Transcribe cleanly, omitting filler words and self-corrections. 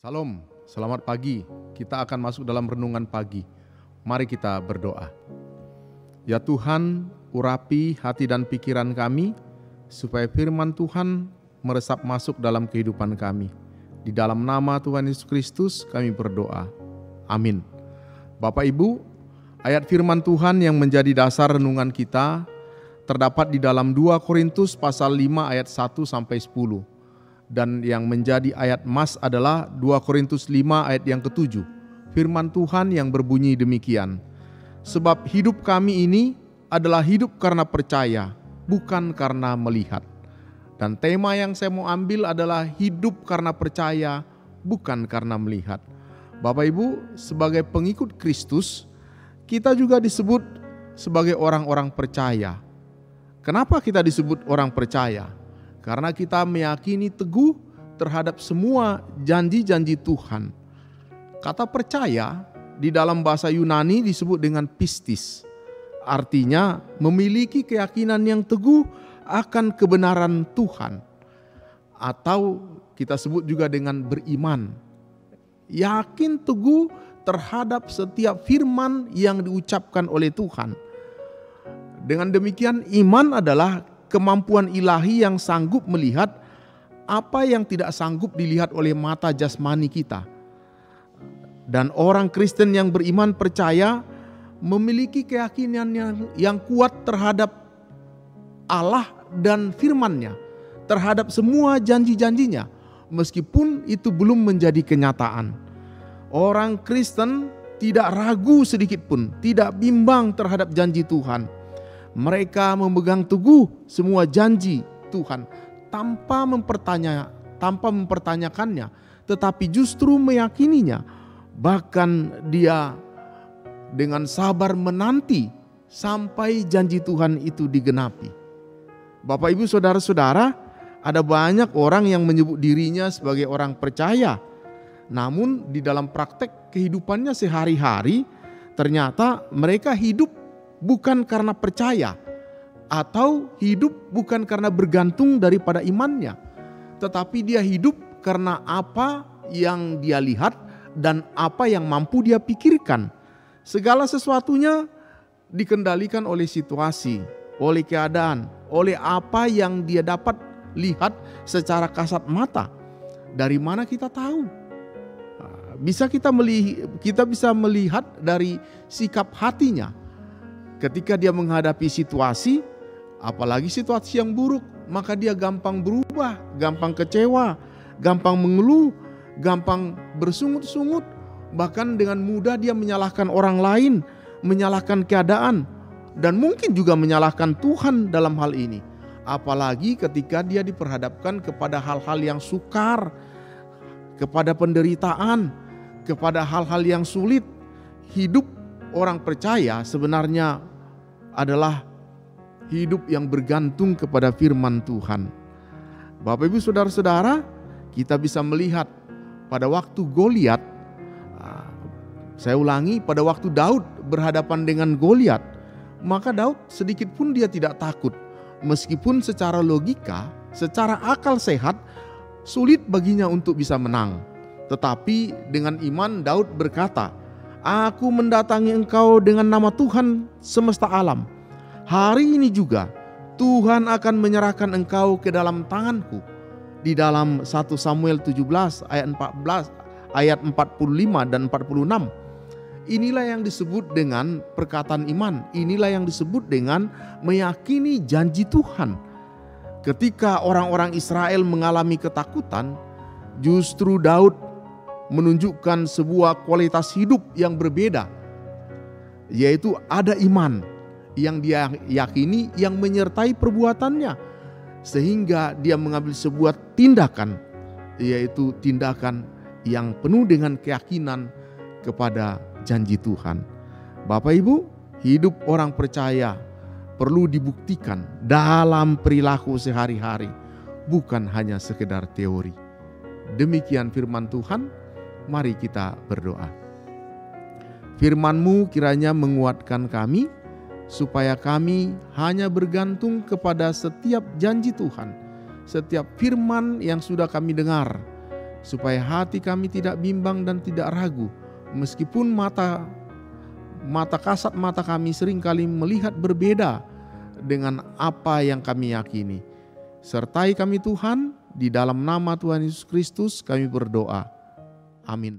Salam, selamat pagi. Kita akan masuk dalam renungan pagi. Mari kita berdoa. Ya Tuhan, urapi hati dan pikiran kami, supaya firman Tuhan meresap masuk dalam kehidupan kami. Di dalam nama Tuhan Yesus Kristus kami berdoa. Amin. Bapak Ibu, ayat firman Tuhan yang menjadi dasar renungan kita terdapat di dalam 2 Korintus pasal 5 ayat 1 sampai 10. Dan yang menjadi ayat emas adalah 2 Korintus 5 ayat yang ke-7. Firman Tuhan yang berbunyi demikian. Sebab hidup kami ini adalah hidup karena percaya, bukan karena melihat. Dan tema yang saya mau ambil adalah hidup karena percaya, bukan karena melihat. Bapak Ibu, sebagai pengikut Kristus, kita juga disebut sebagai orang-orang percaya. Kenapa kita disebut orang percaya? Karena kita meyakini teguh terhadap semua janji-janji Tuhan. Kata percaya di dalam bahasa Yunani disebut dengan pistis. Artinya memiliki keyakinan yang teguh akan kebenaran Tuhan. Atau kita sebut juga dengan beriman. Yakin teguh terhadap setiap firman yang diucapkan oleh Tuhan. Dengan demikian iman adalah kemampuan ilahi yang sanggup melihat apa yang tidak sanggup dilihat oleh mata jasmani kita. Dan orang Kristen yang beriman percaya memiliki keyakinan yang kuat terhadap Allah dan firman-Nya, terhadap semua janji-janjinya, meskipun itu belum menjadi kenyataan. Orang Kristen tidak ragu sedikit pun, tidak bimbang terhadap janji Tuhan. Mereka memegang teguh semua janji Tuhan tanpa mempertanyakannya, tetapi justru meyakininya. Bahkan dia dengan sabar menanti sampai janji Tuhan itu digenapi. Bapak Ibu saudara-saudara, ada banyak orang yang menyebut dirinya sebagai orang percaya. Namun di dalam praktek kehidupannya sehari-hari ternyata mereka hidup bukan karena percaya, atau hidup bukan karena bergantung daripada imannya, tetapi dia hidup karena apa yang dia lihat dan apa yang mampu dia pikirkan. Segala sesuatunya dikendalikan oleh situasi, oleh keadaan, oleh apa yang dia dapat lihat secara kasat mata. Dari mana kita tahu? Kita bisa melihat dari sikap hatinya. Ketika dia menghadapi situasi, apalagi situasi yang buruk, maka dia gampang berubah, gampang kecewa, gampang mengeluh, gampang bersungut-sungut. Bahkan dengan mudah dia menyalahkan orang lain, menyalahkan keadaan, dan mungkin juga menyalahkan Tuhan dalam hal ini. Apalagi ketika dia diperhadapkan kepada hal-hal yang sukar, kepada penderitaan, kepada hal-hal yang sulit. Hidup orang percaya sebenarnya adalah hidup yang bergantung kepada firman Tuhan. Bapak Ibu saudara-saudara, kita bisa melihat pada waktu Goliat, saya ulangi, pada waktu Daud berhadapan dengan Goliat, maka Daud sedikit pun dia tidak takut. Meskipun secara logika, secara akal sehat, sulit baginya untuk bisa menang. Tetapi dengan iman Daud berkata, "Aku mendatangi engkau dengan nama Tuhan semesta alam. Hari ini juga Tuhan akan menyerahkan engkau ke dalam tanganku." Di dalam 1 Samuel 17 ayat 45 dan 46. Inilah yang disebut dengan perkataan iman. Inilah yang disebut dengan meyakini janji Tuhan. Ketika orang-orang Israel mengalami ketakutan, justru Daud menunjukkan sebuah kualitas hidup yang berbeda, yaitu ada iman yang dia yakini yang menyertai perbuatannya, sehingga dia mengambil sebuah tindakan, yaitu tindakan yang penuh dengan keyakinan kepada janji Tuhan. Bapak Ibu, hidup orang percaya perlu dibuktikan dalam perilaku sehari-hari, bukan hanya sekedar teori. Demikian firman Tuhan. Mari kita berdoa. Firman-Mu kiranya menguatkan kami, supaya kami hanya bergantung kepada setiap janji Tuhan, setiap firman yang sudah kami dengar, supaya hati kami tidak bimbang dan tidak ragu, meskipun mata kasat mata kami seringkali melihat berbeda dengan apa yang kami yakini. Sertai kami Tuhan, di dalam nama Tuhan Yesus Kristus kami berdoa. Amin.